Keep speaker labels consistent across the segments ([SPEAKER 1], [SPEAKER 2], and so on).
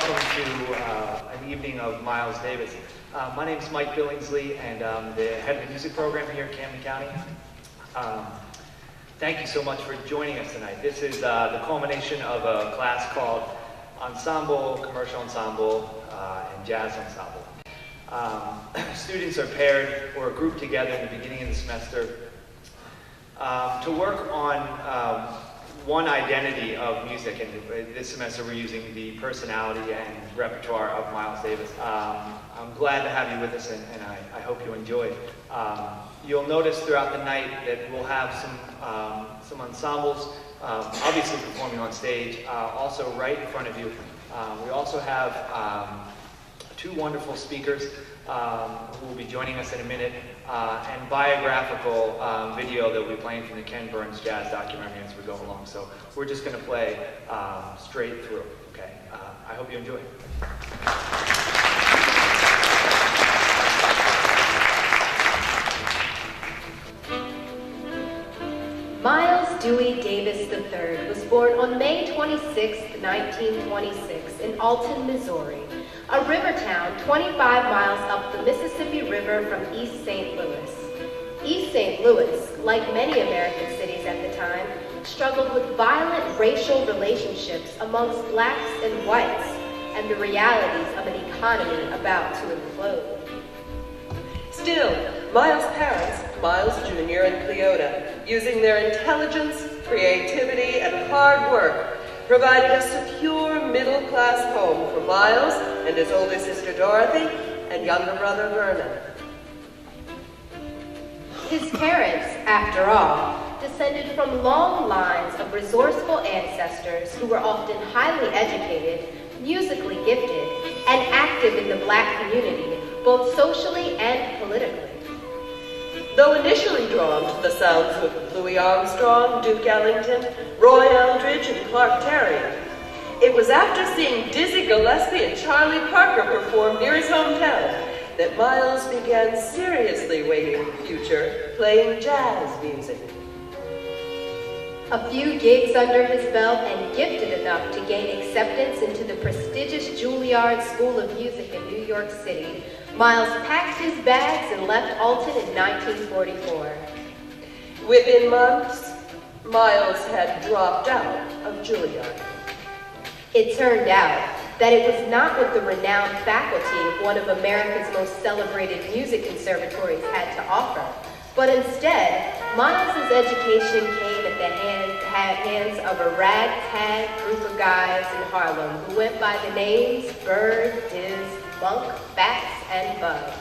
[SPEAKER 1] welcome to an evening of Miles Davis. My name is Mike Billingsley, and I'm the head of the music program here at Camden County. Thank you so much for joining us tonight. This is the culmination of a class called Ensemble, Commercial Ensemble, and Jazz Ensemble. Students are paired or grouped together in the beginning of the semester to work on one identity of music, and this semester we're using the personality and repertoire of Miles Davis. I'm glad to have you with us, and I hope you enjoy. You'll notice throughout the night that we'll have some ensembles, obviously performing on stage, also right in front of you. We also have two wonderful speakers who will be joining us in a minute, and biographical video that we'll be playing from the Ken Burns Jazz documentary as we go along. So we're just going to play straight through, okay? I hope you enjoy.
[SPEAKER 2] Miles Dewey Davis III was born on May 26, 1926 in Alton, Missouri, a river town 25 miles up the Mississippi River from East St. Louis. East St. Louis, like many American cities at the time, struggled with violent racial relationships amongst blacks and whites and the realities of an economy about to implode.
[SPEAKER 3] Still, Miles' parents, Miles Jr. and Cleota, using their intelligence, creativity, and hard work, provided a secure middle-class home for Miles and his older sister Dorothy and younger brother Vernon.
[SPEAKER 2] His parents, after all, descended from long lines of resourceful ancestors who were often highly educated, musically gifted, and active in the black community, both socially and politically.
[SPEAKER 3] Though initially drawn to the sounds of Louis Armstrong, Duke Ellington, Roy Eldridge, and Clark Terry, it was after seeing Dizzy Gillespie and Charlie Parker perform near his hometown that Miles began seriously weighing the future, playing jazz music.
[SPEAKER 2] A few gigs under his belt and gifted enough to gain acceptance into the prestigious Juilliard School of Music in New York City, Miles packed his bags and left Alton in 1944.
[SPEAKER 3] Within months, Miles had dropped out of Juilliard.
[SPEAKER 2] It turned out that it was not what the renowned faculty of one of America's most celebrated music conservatories had to offer, but instead, Miles' education came at the hands of a ragtag group of guys in Harlem who went by the names Bird, Diz, Monk, Bats, and Bud.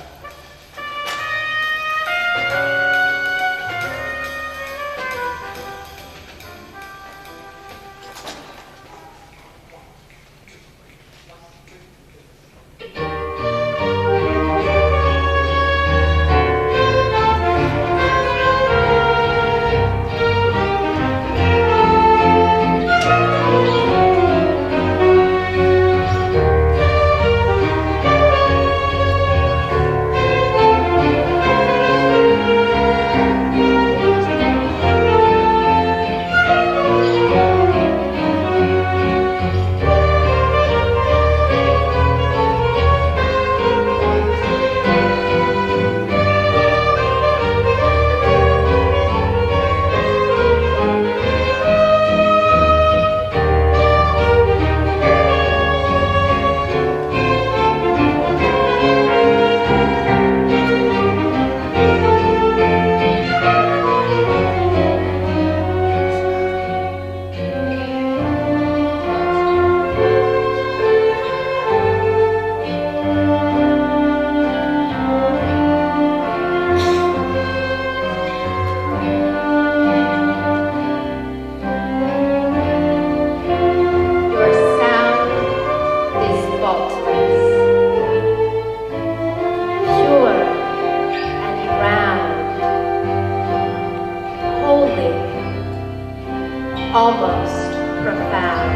[SPEAKER 2] almost profound.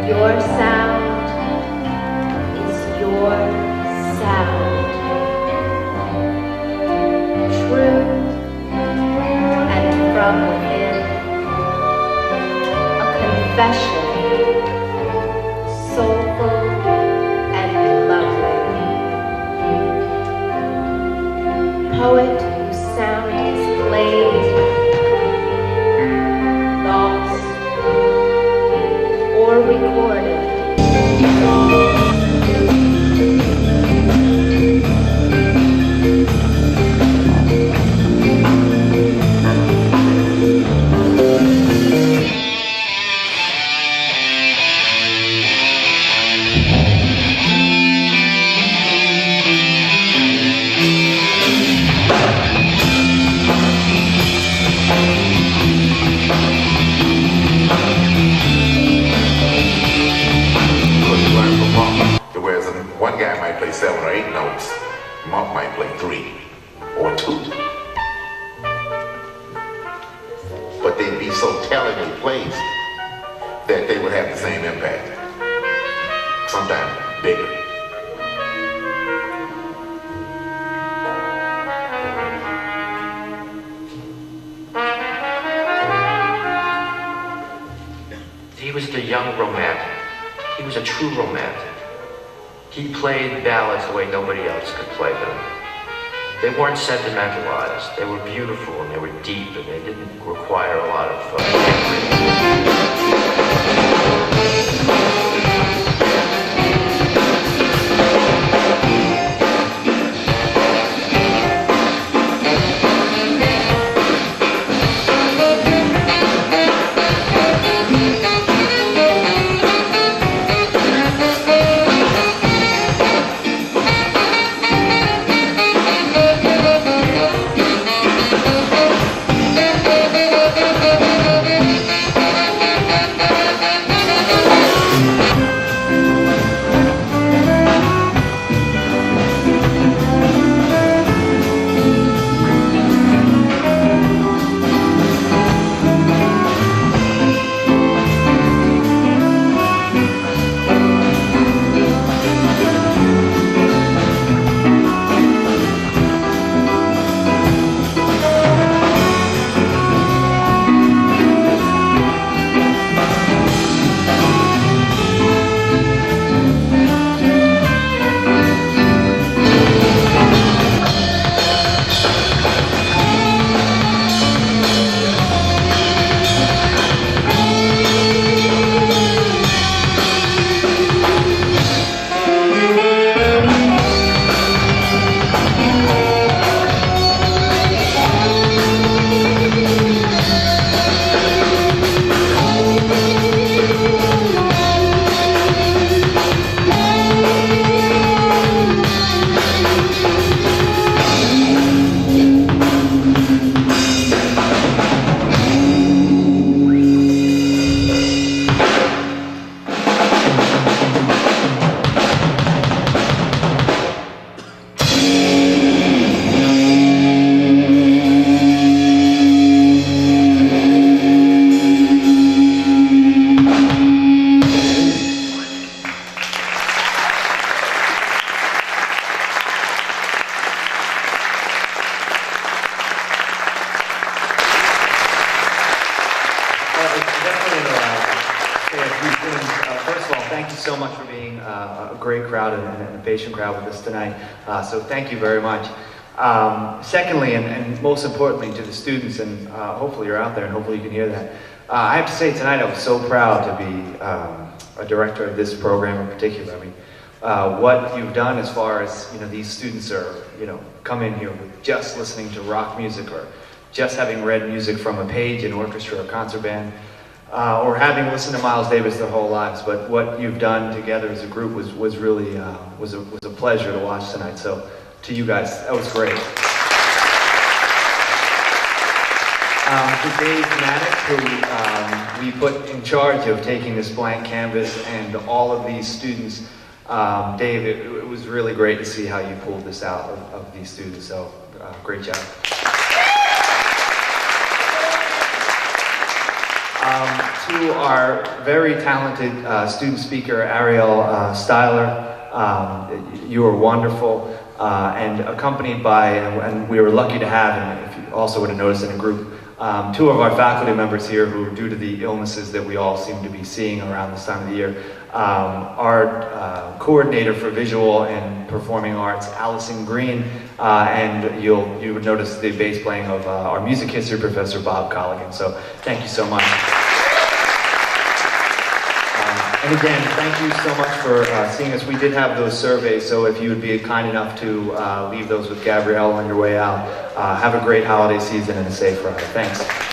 [SPEAKER 2] Your sound is your sound. True and from within, a confession
[SPEAKER 4] with 3 or 2. But they'd be so tellingly placed that they would have the same impact, sometimes bigger.
[SPEAKER 5] He was the young romantic. He was a true romantic. He played ballads the way nobody else could play them. They weren't sentimentalized. They were beautiful and they were deep and they didn't require a lot of
[SPEAKER 1] First of all, thank you so much for being a great crowd and a patient crowd with us tonight. So thank you very much. Secondly, and most importantly to the students, and hopefully you're out there and hopefully you can hear that. I have to say tonight I was so proud to be a director of this program in particular. I mean, what you've done as far as, these students are, come in here with just listening to rock music or just having read music from a page in orchestra or concert band, or having listened to Miles Davis their whole lives. But what you've done together as a group was really was a pleasure to watch tonight. So to you guys, that was great. To Dave Maddock, who we put in charge of taking this blank canvas and all of these students. Dave, it was really great to see how you pulled this out of these students. So great job. To our very talented student speaker, Ariel Styler, you were wonderful, and accompanied by, and we were lucky to have, and if you also would have noticed in a group, two of our faculty members here who, due to the illnesses that we all seem to be seeing around this time of the year, our coordinator for visual and performing arts, Allison Green, and you would notice the bass playing of our music history professor, Bob Colligan. So thank you so much. And again, thank you so much for seeing us. We did have those surveys, so if you would be kind enough to leave those with Gabrielle on your way out. Have a great holiday season and a safe ride. Thanks.